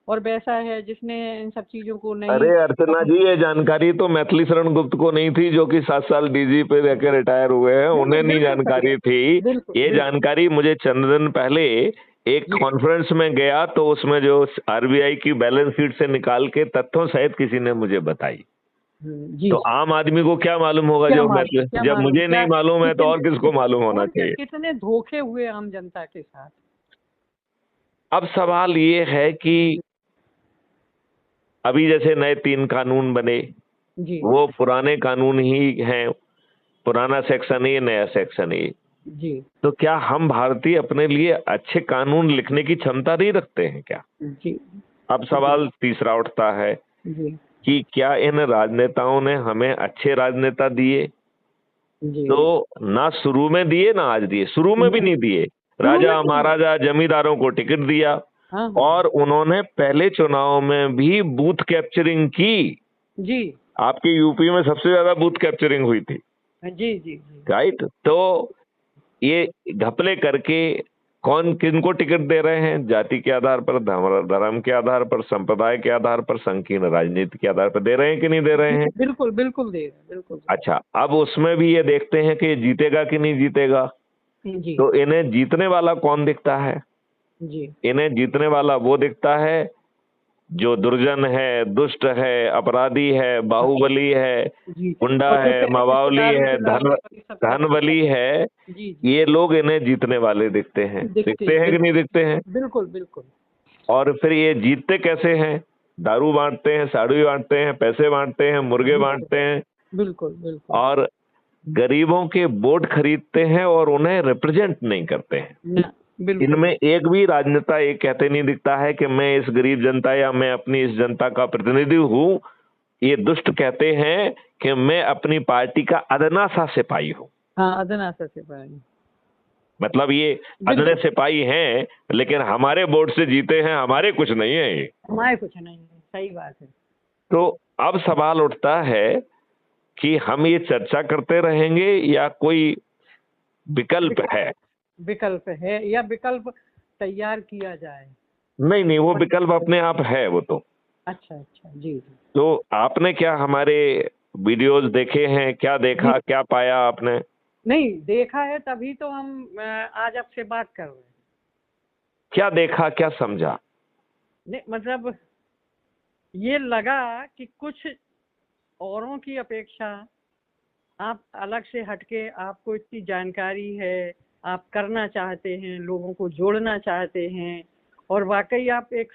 और वैसा है जिसने इन सब चीजों को नहीं। अरे अर्चना जी, ये जानकारी तो मैथिली शरण गुप्त को नहीं थी, जो कि 7 साल डीजी पे रहकर रिटायर हुए हैं, उन्हें नहीं जानकारी थी। ये जानकारी मुझे चंद दिन पहले एक कॉन्फ्रेंस में गया तो उसमें जो आरबीआई की बैलेंस शीट से निकाल के तथ्यों सहित किसी ने मुझे बताई। तो आम आदमी को क्या मालूम होगा, जब मुझे नहीं मालूम है तो और किसको मालूम होना चाहिए। कितने धोखे हुए आम जनता के साथ। अब सवाल ये है कि अभी जैसे नए 3 कानून बने, वो पुराने कानून ही हैं, पुराना सेक्शन ए, नया सेक्शन ए। जी। तो क्या हम भारतीय अपने लिए अच्छे कानून लिखने की क्षमता नहीं रखते हैं क्या? जी। अब सवाल तीसरा उठता है कि क्या इन राजनेताओं ने हमें अच्छे राजनेता दिए? तो ना शुरू में दिए ना आज दिए, शुरू में भी नहीं दिए। राजा महाराजा जमींदारों को टिकट दिया और उन्होंने पहले चुनाव में भी बूथ कैप्चरिंग की। जी। आपके यूपी में सबसे ज्यादा बूथ कैप्चरिंग हुई थी। जी जी। राइट। तो ये घपले करके कौन किनको टिकट दे रहे हैं? जाति के आधार पर, धर्म के आधार पर, संप्रदाय के आधार पर, संकीर्ण राजनीति के आधार पर दे रहे हैं कि नहीं दे रहे हैं? बिल्कुल बिल्कुल दे रहे, बिल्कुल। अच्छा, अब उसमें भी ये देखते हैं कि जीतेगा कि नहीं जीतेगा। जी। तो इन्हें जीतने वाला कौन दिखता है? जी। इन्हें जीतने वाला वो दिखता है जो दुर्जन है, दुष्ट है, अपराधी है, बाहुबली है, गुंडा है, मवाली है, धनबली है। ये लोग इन्हें जीतने वाले दिखते हैं कि नहीं दिखते हैं? बिल्कुल बिल्कुल। और फिर ये जीतते कैसे हैं? दारू बांटते हैं, साड़ी बांटते हैं, पैसे बांटते हैं, मुर्गे बांटते हैं। बिल्कुल बिल्कुल। और गरीबों के वोट खरीदते हैं और उन्हें रिप्रेजेंट नहीं करते हैं। इनमें एक भी राजनेता एक कहते नहीं दिखता है कि मैं इस गरीब जनता या मैं अपनी इस जनता का प्रतिनिधि हूं। ये दुष्ट कहते हैं कि मैं अपनी पार्टी का अदना सा सिपाही हूं। हाँ, अदना सा सिपाही। मतलब ये अदने सिपाही हैं, लेकिन हमारे वोट से जीते हैं, हमारे कुछ नहीं है ये। हमारे कुछ नहीं है, सही बात है। तो अब सवाल उठता है कि हम ये चर्चा करते रहेंगे या कोई विकल्प है? विकल्प है या विकल्प तैयार किया जाए? नहीं नहीं, वो विकल्प अपने आप है वो तो। अच्छा अच्छा। जी। तो आपने क्या हमारे वीडियोस देखे हैं? क्या देखा, क्या पाया आपने? नहीं देखा है, तभी तो हम आज आपसे बात कर रहे हैं। क्या देखा, क्या समझा? नहीं मतलब ये लगा कि कुछ औरों की अपेक्षा आप अलग से हटके, आपको इतनी जानकारी है, आप करना चाहते हैं, लोगों को जोड़ना चाहते हैं, और वाकई आप एक